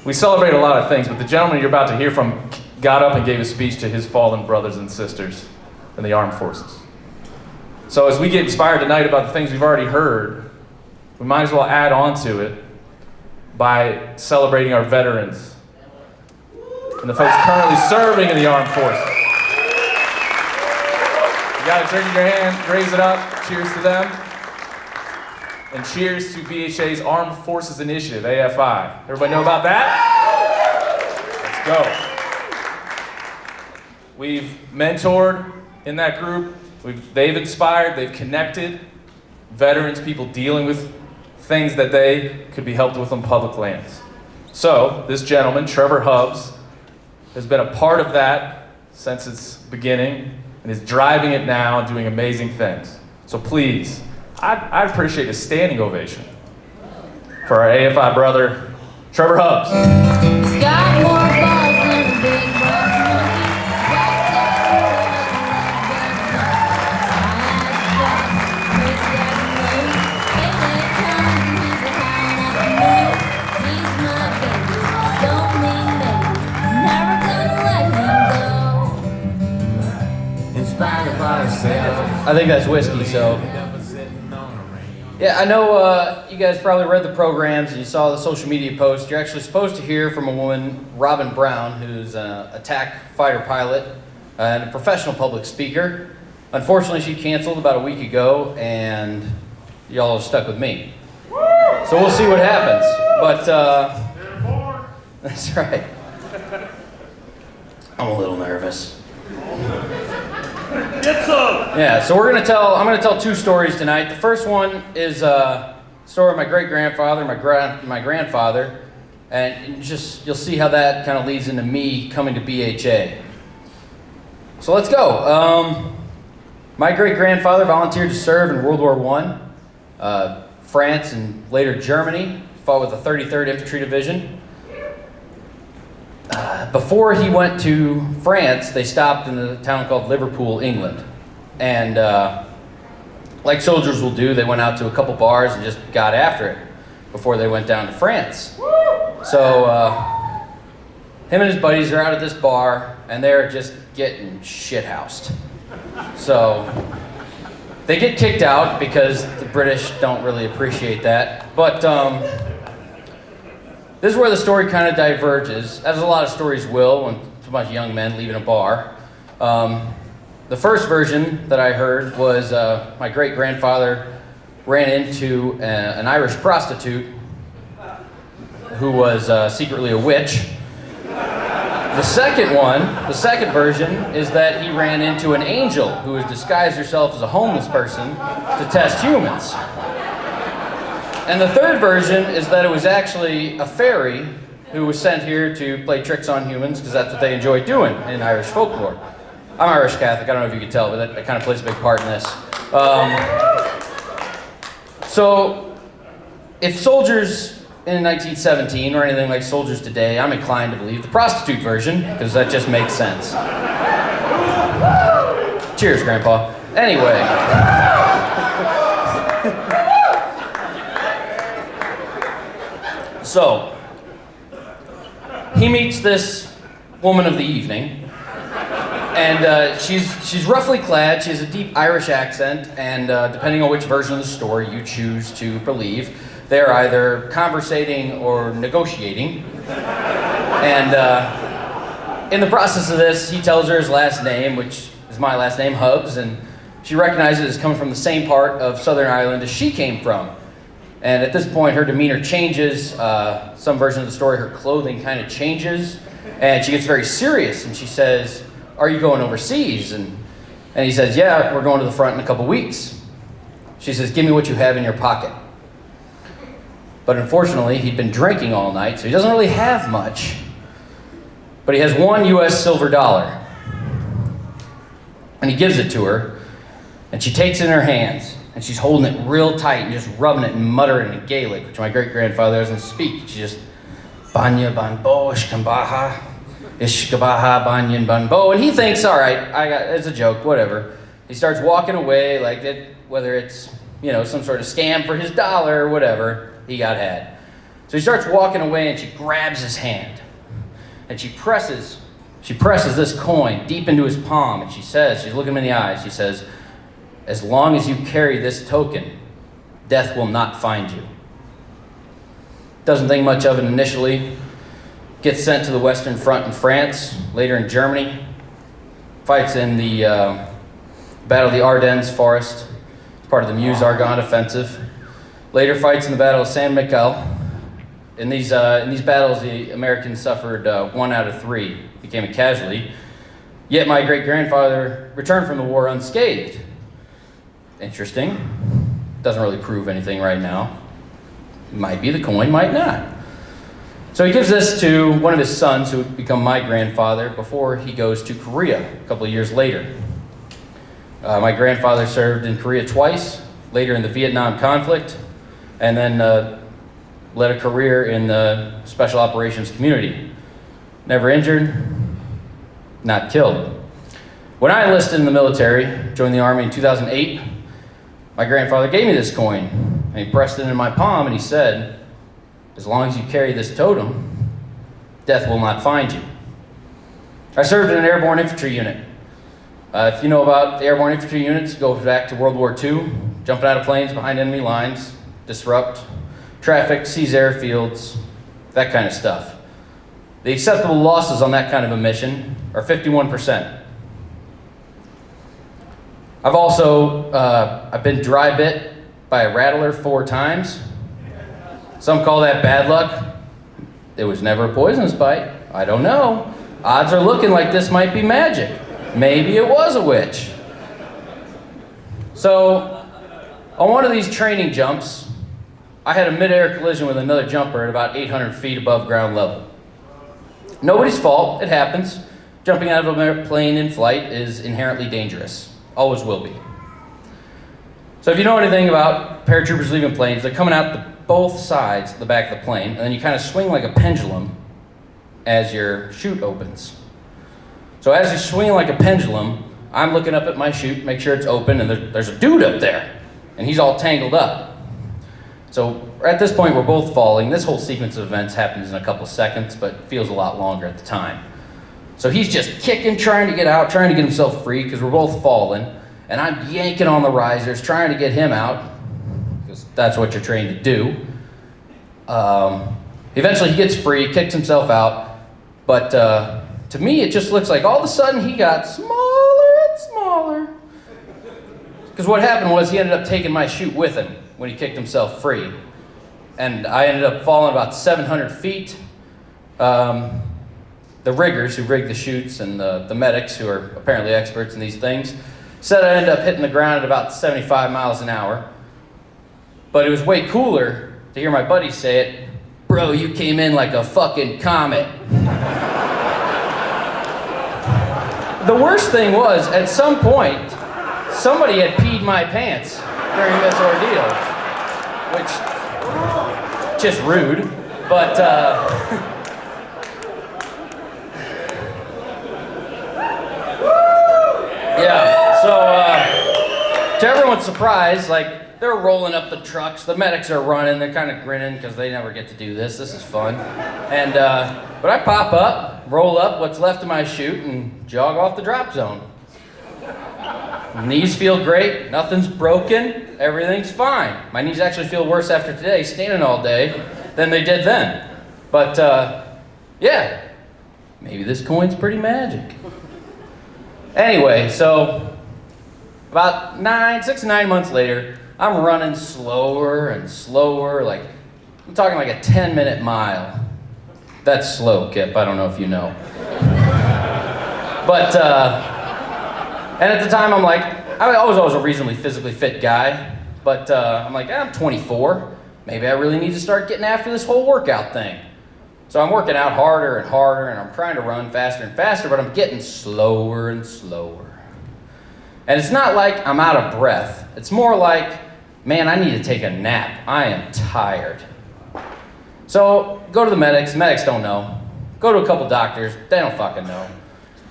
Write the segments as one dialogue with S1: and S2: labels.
S1: We celebrate a lot of things, but the gentleman you're about to hear from got up and gave a speech to his fallen brothers and sisters in the armed forces. So as we get inspired tonight about the things we've already heard, we might as well add on to it by celebrating our veterans and the folks currently serving in the armed forces. You got a drink in your hand, raise it up, cheers to them. And cheers to BHA's Armed Forces Initiative, AFI. Everybody know about that? Let's go. We've mentored in that group. They've inspired, they've connected veterans, people dealing with things that they could be helped with on public lands. So, this gentleman, Trevor Hubbs, has been a part of that since its beginning and is driving it now and doing amazing things. So please, I'd appreciate a standing ovation for our AFI brother, Trevor Hubbs.
S2: He's got more balls than a big boss monkey. He's my baby, don't mean maybe. Never gonna let him go. In spite of ourselves.
S3: I think that's whiskey, so. Yeah, I know you guys probably read the programs and you saw the social media posts. You're actually supposed to hear from a woman, Robin Brown, who's an attack fighter pilot and a professional public speaker. Unfortunately, she canceled about a week ago, and y'all are stuck with me. So we'll see what happens. But that's right. I'm a little nervous.
S4: Get some!
S3: Yeah, so I'm gonna tell two stories tonight. The first one is a story of my great-grandfather, my grandfather, and you'll see how that kind of leads into me coming to BHA. So let's go. My great-grandfather volunteered to serve in World War I, France and later Germany, fought with the 33rd Infantry Division. Before he went to France, they stopped in a town called Liverpool, England. And like soldiers will do, they went out to a couple bars and just got after it before they went down to France. So him and his buddies are out at this bar, and they're just getting shithoused. So they get kicked out because the British don't really appreciate that. But this is where the story kind of diverges, as a lot of stories will when too much young men leaving a bar. The first version that I heard was my great-grandfather ran into an Irish prostitute who was secretly a witch. The second version, is that he ran into an angel who has disguised herself as a homeless person to test humans. And the third version is that it was actually a fairy who was sent here to play tricks on humans because that's what they enjoy doing in Irish folklore. I'm Irish Catholic, I don't know if you can tell, but that kind of plays a big part in this. So, if soldiers in 1917 or anything like soldiers today, I'm inclined to believe the prostitute version, because that just makes sense. Cheers, Grandpa. Anyway. So, he meets this woman of the evening, and she's roughly clad. She has a deep Irish accent, and depending on which version of the story you choose to believe, they're either conversating or negotiating. And in the process of this, he tells her his last name, which is my last name, Hubbs, and she recognizes it as coming from the same part of Southern Ireland as she came from. And at this point, her demeanor changes. Some version of the story, her clothing kind of changes, and she gets very serious, and she says, "Are you going overseas?" And he says, "Yeah, we're going to the front in a couple weeks." She says, "Give me what you have in your pocket." But unfortunately, he'd been drinking all night, so he doesn't really have much. But he has one US silver dollar. And he gives it to her, and she takes it in her hands, and she's holding it real tight and just rubbing it and muttering in Gaelic, which my great-grandfather doesn't speak. She just, "Banya ban bo ishkambaha, ishkabaha banyan ban bo." And he thinks, all right, it's a joke, whatever. He starts walking away like that, whether it's, some sort of scam for his dollar or whatever, he got had. So he starts walking away and she grabs his hand. And she presses this coin deep into his palm and she says, she's looking him in the eyes, she says, "As long as you carry this token, death will not find you." Doesn't think much of it initially. Gets sent to the Western Front in France, later in Germany. Fights in the Battle of the Ardennes Forest, part of the Meuse-Argonne offensive. Later fights in the Battle of San Miguel. In these battles, the Americans suffered 1 out of 3, became a casualty. Yet my great-grandfather returned from the war unscathed. Interesting. Doesn't really prove anything right now. Might be the coin, might not. So he gives this to one of his sons, who would become my grandfather, before he goes to Korea a couple of years later. My grandfather served in Korea twice, later in the Vietnam conflict, and then led a career in the special operations community. Never injured, not killed. When I enlisted in the military, joined the Army in 2008, my grandfather gave me this coin, and he pressed it in my palm, and he said, "As long as you carry this totem, death will not find you." I served in an airborne infantry unit. If you know about the airborne infantry units, it goes back to World War II, jumping out of planes behind enemy lines, disrupt traffic, seize airfields, that kind of stuff. The acceptable losses on that kind of a mission are 51%. I've been dry bit by a rattler 4 times. Some call that bad luck. It was never a poisonous bite. I don't know. Odds are looking like this might be magic. Maybe it was a witch. So, on one of these training jumps, I had a mid-air collision with another jumper at about 800 feet above ground level. Nobody's fault, it happens. Jumping out of a plane in flight is inherently dangerous. Always will be. So if you know anything about paratroopers leaving planes, they're coming out both sides of the back of the plane, and then you kind of swing like a pendulum as your chute opens. So as you swing like a pendulum, I'm looking up at my chute, make sure it's open, and there's a dude up there, and he's all tangled up. So at this point, we're both falling. This whole sequence of events happens in a couple seconds, but feels a lot longer at the time. So he's just kicking, trying to get out, trying to get himself free, because we're both falling, and I'm yanking on the risers, trying to get him out, because that's what you're trained to do. Eventually he gets free, kicks himself out, but to me it just looks like all of a sudden he got smaller and smaller. Because what happened was he ended up taking my chute with him when he kicked himself free. And I ended up falling about 700 feet. The riggers who rigged the chutes and the medics, who are apparently experts in these things, said I ended up hitting the ground at about 75 miles an hour. But it was way cooler to hear my buddy say it, "Bro, you came in like a fucking comet." The worst thing was, at some point, somebody had peed my pants during this ordeal, which, just rude, but yeah, so to everyone's surprise, like, they're rolling up the trucks, the medics are running, they're kind of grinning because they never get to do this is fun. And, but I pop up, roll up what's left of my chute, and jog off the drop zone. Knees feel great, nothing's broken, everything's fine. My knees actually feel worse after today, standing all day, than they did then. But, yeah, maybe this coin's pretty magic. Anyway, so about 6 to 9 months later, I'm running slower and slower, like, I'm talking like a 10-minute mile. That's slow, Kip, I don't know if you know. But, and at the time I'm like, I was always a reasonably physically fit guy, but I'm like, I'm 24, maybe I really need to start getting after this whole workout thing. So I'm working out harder and harder, and I'm trying to run faster and faster, but I'm getting slower and slower. And it's not like I'm out of breath. It's more like, man, I need to take a nap. I am tired. So go to the medics. Medics don't know. Go to a couple doctors. They don't fucking know.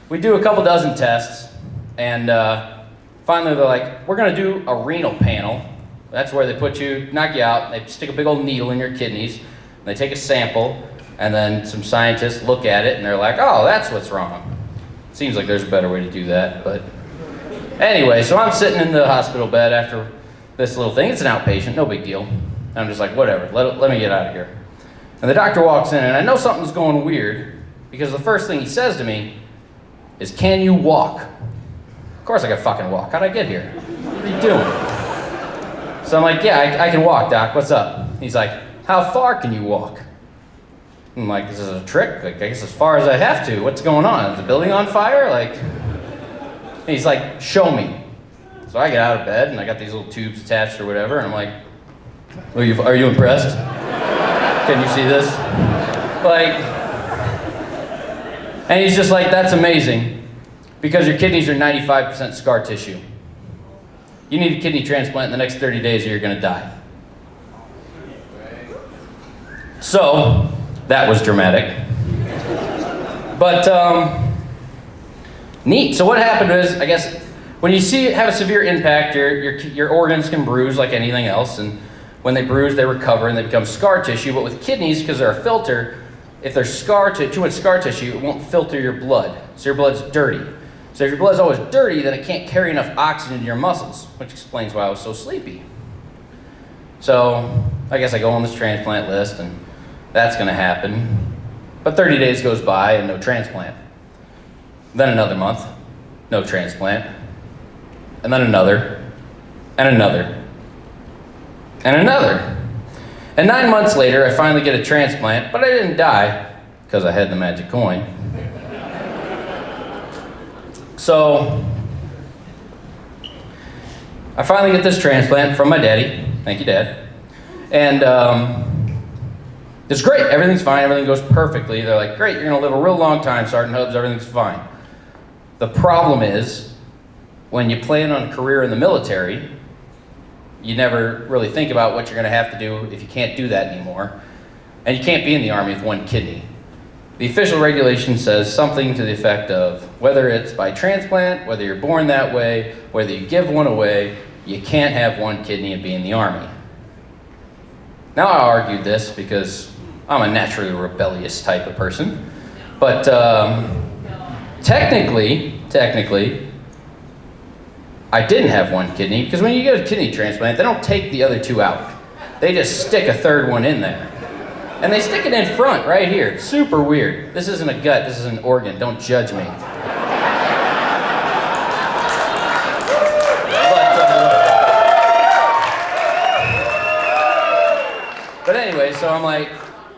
S3: We do a couple dozen tests, and finally they're like, we're going to do a renal panel. That's where they put you, knock you out, they stick a big old needle in your kidneys, and they take a sample, and then some scientists look at it and they're like, oh, that's what's wrong. Seems like there's a better way to do that, but anyway, so I'm sitting in the hospital bed after this little thing. It's an outpatient, no big deal. I'm just like, whatever, let me get out of here. And the doctor walks in, and I know something's going weird because the first thing he says to me is, can you walk? Of course I can fucking walk. How'd I get here? What are you doing? So I'm like, yeah, I can walk, Doc. What's up? He's like, how far can you walk? I'm like, this is a trick? Like, I guess as far as I have to. What's going on? Is the building on fire? Like, and he's like, show me. So I get out of bed, and I got these little tubes attached or whatever, and I'm like, are you impressed? Can you see this? Like, and he's just like, that's amazing, because your kidneys are 95% scar tissue. You need a kidney transplant in the next 30 days or you're gonna die. So, that was dramatic. But, neat. So what happened is, I guess, when you have a severe impact, your organs can bruise like anything else, and when they bruise, they recover and they become scar tissue. But with kidneys, because they're a filter, if there's too much scar tissue, it won't filter your blood. So your blood's dirty. So if your blood's always dirty, then it can't carry enough oxygen to your muscles, which explains why I was so sleepy. So I guess I go on this transplant list, and that's going to happen. But 30 days goes by and no transplant. Then another month, no transplant. And then another, and another. And another. And 9 months later, I finally get a transplant, but I didn't die because I had the magic coin. So, I finally get this transplant from my daddy. Thank you, Dad. And it's great. Everything's fine. Everything goes perfectly. They're like, great, you're going to live a real long time, Sergeant Hubbs. Everything's fine. The problem is, when you plan on a career in the military, you never really think about what you're going to have to do if you can't do that anymore. And you can't be in the Army with one kidney. The official regulation says something to the effect of, whether it's by transplant, whether you're born that way, whether you give one away, you can't have one kidney and be in the Army. Now I argued this because I'm a naturally rebellious type of person. But technically, I didn't have one kidney, because when you get a kidney transplant, they don't take the other two out. They just stick a third one in there. And they stick it in front, right here. Super weird. This isn't a gut, this is an organ. Don't judge me. But anyway, so I'm like,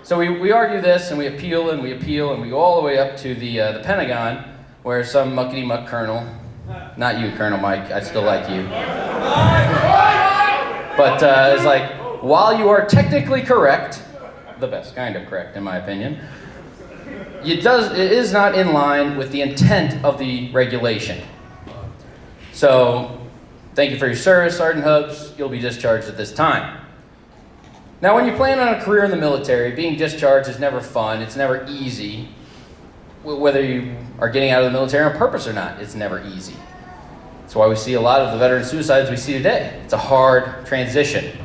S3: so we argue this, and we appeal, and we appeal, and we go all the way up to the Pentagon, where some muckety-muck colonel, not you, Colonel Mike, I still like you. But it's like, while you are technically correct, the best kind of correct in my opinion, it is not in line with the intent of the regulation. So, thank you for your service, Sergeant Hubbs. You'll be discharged at this time. Now, when you plan on a career in the military, being discharged is never fun. It's never easy. Whether you are getting out of the military on purpose or not, it's never easy. That's why we see a lot of the veteran suicides we see today. It's a hard transition.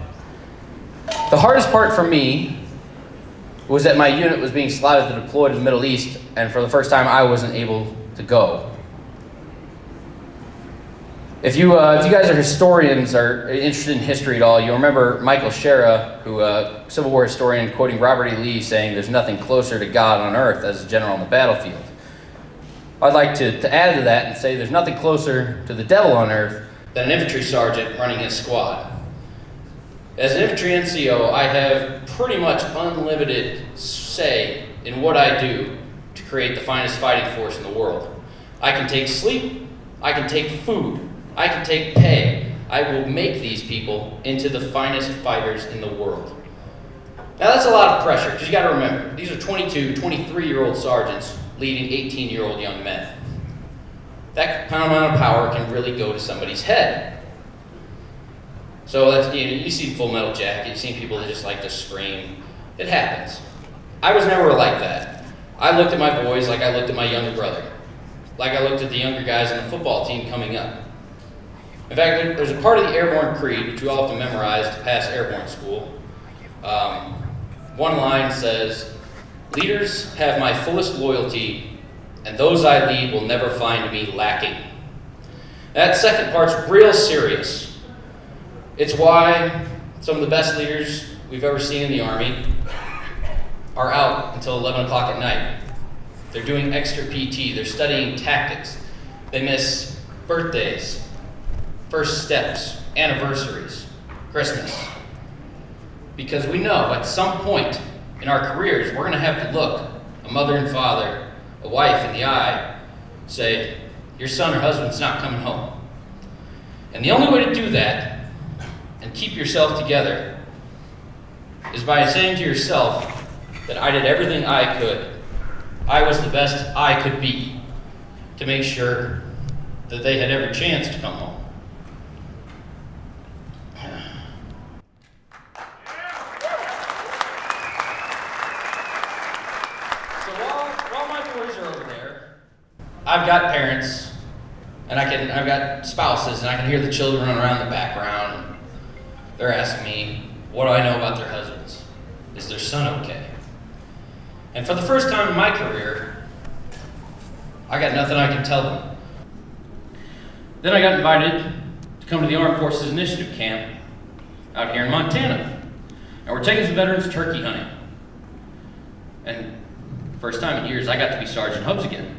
S3: The hardest part for me was that my unit was being slotted to deploy to the Middle East, and for the first time I wasn't able to go. If you guys are historians or interested in history at all, you'll remember Michael Shera, who Civil War historian, quoting Robert E. Lee, saying, "There's nothing closer to God on earth as a general on the battlefield." I'd like to add to that and say there's nothing closer to the devil on earth than an infantry sergeant running his squad. As an infantry NCO, I have pretty much unlimited say in what I do to create the finest fighting force in the world. I can take sleep, I can take food, I can take pay. I will make these people into the finest fighters in the world. Now that's a lot of pressure, because you gotta remember, these are 22, 23-year-old sergeants leading 18-year-old young men. That kind of amount of power can really go to somebody's head. So that's, you see Full Metal Jacket, you've seen people that just like to scream. It happens. I was never like that. I looked at my boys like I looked at my younger brother. Like I looked at the younger guys on the football team coming up. In fact, there's a part of the Airborne Creed, which we all have to memorize to pass airborne school. one line says, "Leaders have my fullest loyalty, and those I lead will never find me lacking." That second part's real serious. It's why some of the best leaders we've ever seen in the Army are out until 11 o'clock at night. They're doing extra PT, they're studying tactics. They miss birthdays, first steps, anniversaries, Christmas. Because we know at some point in our careers, we're gonna have to look a mother and father, a wife in the eye, say, your son or husband's not coming home. And the only way to do that and keep yourself together is by saying to yourself that I did everything I could. I was the best I could be to make sure that they had every chance to come home. So while my boys are over there, I've got parents, and I've got spouses, and I can hear the children run around in the background, and they're asking me, what do I know about their husbands? Is their son okay? And for the first time in my career, I got nothing I can tell them. Then I got invited to come to the Armed Forces Initiative Camp out here in Montana. And we're taking some veterans turkey hunting. And first time in years, I got to be Sergeant Hubs again.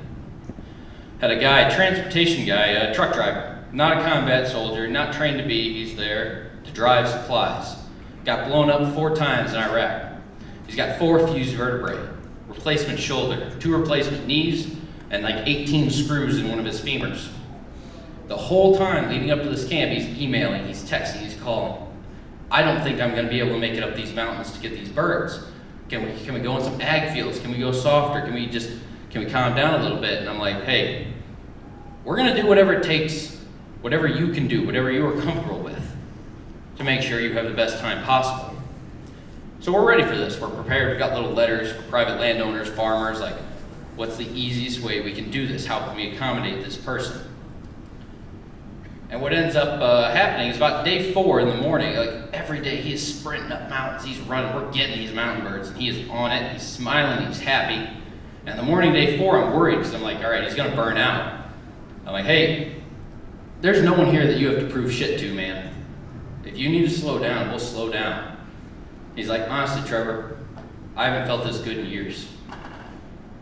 S3: Had a guy, a transportation guy, a truck driver, not a combat soldier, not trained to be, he's there to drive supplies. Got blown up 4 times in Iraq. He's got 4 fused vertebrae, replacement shoulder, 2 replacement knees, and like 18 screws in one of his femurs. The whole time leading up to this camp, he's emailing, he's texting, he's calling. I don't think I'm gonna be able to make it up these mountains to get these birds. Can we go in some ag fields? Can we go softer? Can we calm down a little bit? And I'm like, hey, we're gonna do whatever it takes, whatever you can do, whatever you are comfortable with, to make sure you have the best time possible. So we're ready for this. We're prepared. We've got little letters for private landowners, farmers, like, what's the easiest way we can do this? How can we accommodate this person? And what ends up happening is about day 4 in the morning, like every day he is sprinting up mountains, he's running, we're getting these mountain birds, and he is on it, he's smiling, he's happy. And the morning day 4, I'm worried because I'm like, all right, he's gonna burn out. I'm like, hey, there's no one here that you have to prove shit to, man. If you need to slow down, we'll slow down. He's like, honestly, Trevor, I haven't felt this good in years.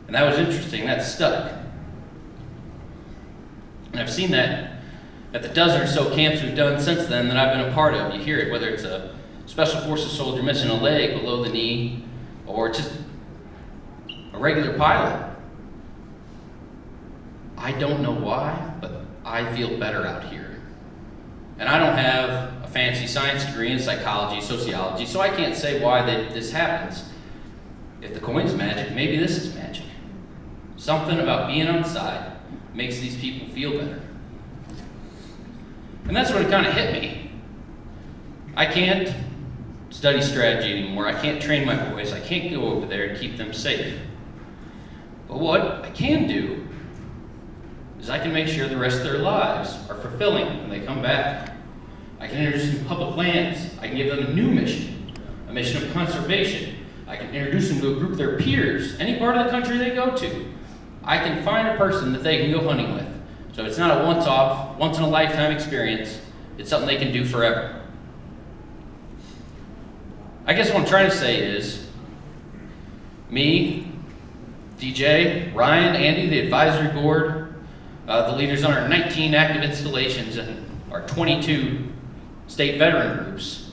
S3: And that was interesting, that stuck. And I've seen that at the dozen or so camps we've done since then that I've been a part of. You hear it, whether it's a Special Forces soldier missing a leg below the knee, or just a regular pilot. I don't know why, but I feel better out here. And I don't have a fancy science degree in psychology, sociology, so I can't say why this happens. If the coin's magic, maybe this is magic. Something about being outside makes these people feel better. And that's when it kind of hit me. I can't study strategy anymore. I can't train my boys. I can't go over there and keep them safe. But what I can do is I can make sure the rest of their lives are fulfilling when they come back. I can introduce them to public lands. I can give them a new mission, a mission of conservation. I can introduce them to a group of their peers, any part of the country they go to. I can find a person that they can go hunting with. So it's not a once-off, once-in-a-lifetime experience. It's something they can do forever. I guess what I'm trying to say is, me, DJ, Ryan, Andy, the advisory board, the leaders on our 19 active installations and our 22 state veteran groups,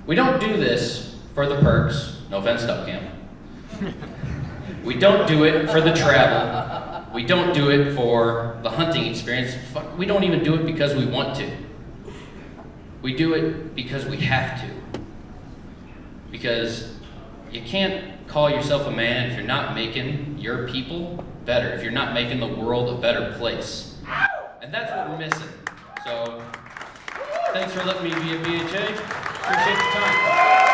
S3: we don't do this for the perks. No offense, Duck Camp. We don't do it for the travel. We don't do it for the hunting experience. Fuck, we don't even do it because we want to. We do it because we have to. Because you can't call yourself a man if you're not making your people better, if you're not making the world a better place. And that's what we're missing. So, thanks for letting me be a BHA. Appreciate the time.